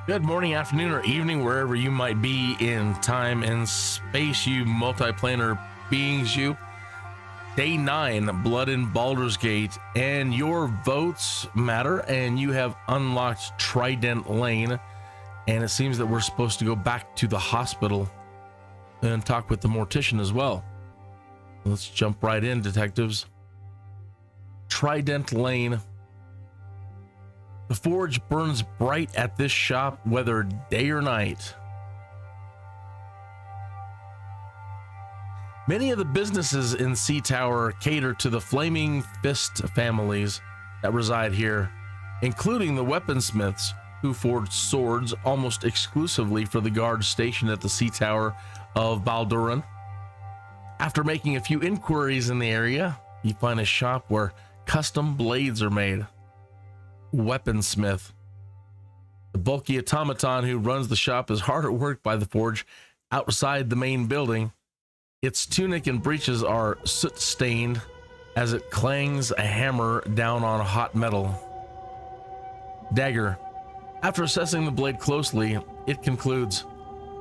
Good morning, afternoon, or evening, wherever you might be in time and space, you multiplanar beings, you. Day 9, Blood in Baldur's Gate, and your votes matter, and you have unlocked Trident Lane, and it seems that we're supposed to go back to the hospital and talk with the mortician as well. Let's jump right in, detectives. Trident Lane. The forge burns bright at this shop, whether day or night. Many of the businesses in Sea Tower cater to the Flaming Fist families that reside here, including the weaponsmiths who forge swords almost exclusively for the guards stationed at the Sea Tower of Baldur. After making a few inquiries in the area, you find a shop where custom blades are made. Weaponsmith. The bulky automaton who runs the shop is hard at work by the forge outside the main building. Its tunic and breeches are soot-stained as it clangs a hammer down on hot metal. Dagger. After assessing the blade closely, it concludes,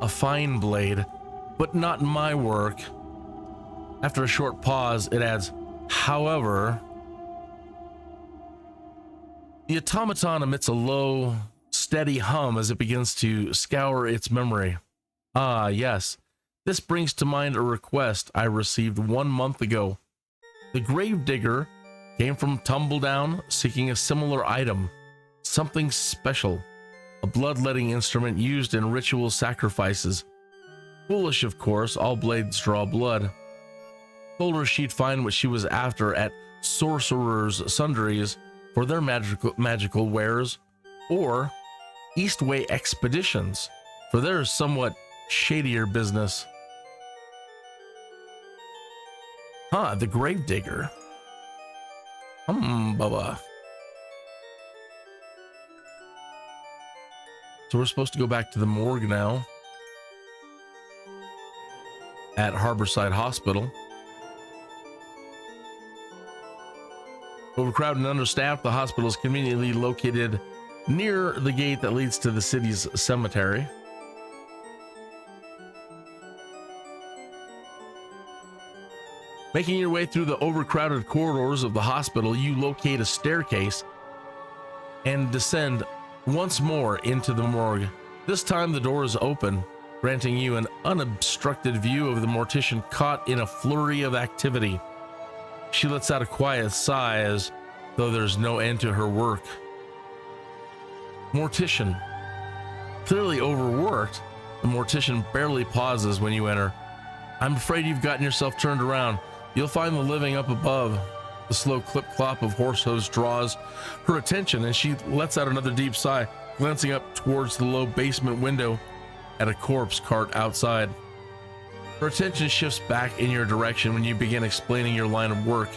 a fine blade, but not my work. After a short pause, it adds, however. The automaton emits a low, steady hum as it begins to scour its memory. Ah, yes. This brings to mind a request I received 1 month ago. The gravedigger came from Tumbledown seeking a similar item, something special, a bloodletting instrument used in ritual sacrifices. Foolish, of course, all blades draw blood. Told her she'd find what she was after at sorcerers' sundries for their magical wares, or Eastway expeditions for their somewhat shadier business. The gravedigger. Bubba. So we're supposed to go back to the morgue now at Harborside Hospital. Overcrowded and understaffed, the hospital is conveniently located near the gate that leads to the city's cemetery. Making your way through the overcrowded corridors of the hospital, you locate a staircase and descend once more into the morgue. This time the door is open, granting you an unobstructed view of the mortician caught in a flurry of activity. She lets out a quiet sigh as though there's no end to her work. Mortician. Clearly overworked, the mortician barely pauses when you enter. I'm afraid you've gotten yourself turned around. You'll find the living up above. The slow clip-clop of horse hooves draws her attention, and she lets out another deep sigh, glancing up towards the low basement window at a corpse cart outside. Her attention shifts back in your direction when you begin explaining your line of work.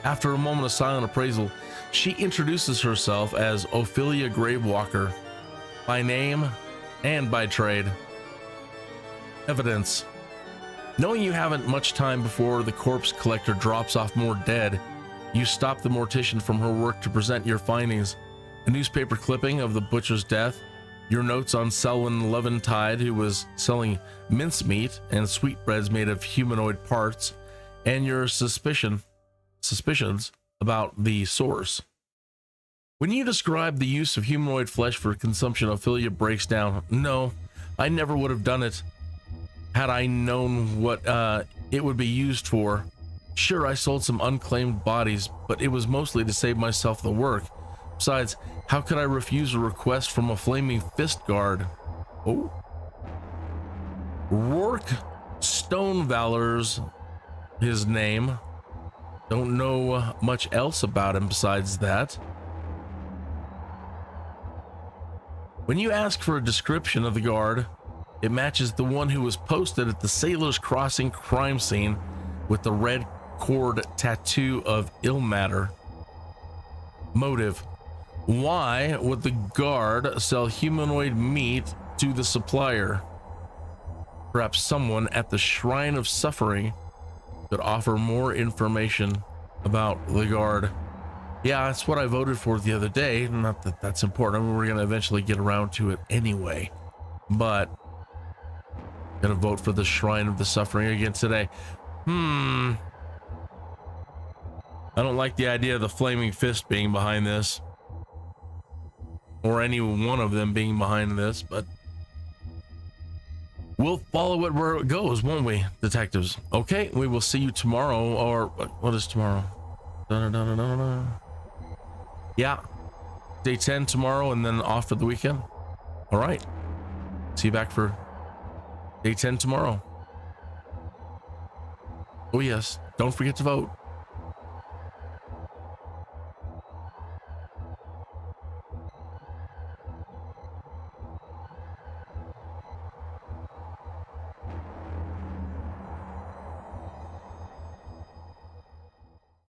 After a moment of silent appraisal, she introduces herself as Ophelia Gravewalker, by name and by trade. Evidence. Knowing you haven't much time before the corpse collector drops off more dead, you stop the mortician from her work to present your findings. A newspaper clipping of the butcher's death, your notes on Selwyn Levantide, who was selling mincemeat and sweetbreads made of humanoid parts, and your suspicions about the source. When you describe the use of humanoid flesh for consumption, Ophelia breaks down. No, I never would have done it had I known what it would be used for. Sure, I sold some unclaimed bodies, but it was mostly to save myself the work. Besides, how could I refuse a request from a Flaming Fist guard? Oh. Rourke Stonevalor's his name. Don't know much else about him besides that. When you ask for a description of the guard, it matches the one who was posted at the Sailor's Crossing crime scene with the red cord tattoo of ill matter. Motive. Why would the guard sell humanoid meat to the supplier? Perhaps someone at the Shrine of Suffering could offer more information about the guard. Yeah, that's what I voted for the other day. Not that that's important. I mean, we're going to eventually get around to it anyway. But going to vote for the Shrine of the Suffering again today. I don't like the idea of the Flaming Fist being behind this. Or any one of them being behind this, but we'll follow it where it goes, won't we, detectives? Okay, we will see you tomorrow, or what is tomorrow? Yeah, day 10 tomorrow, and then off for the weekend. All right, see you back for day 10 tomorrow. Oh yes, don't forget to vote.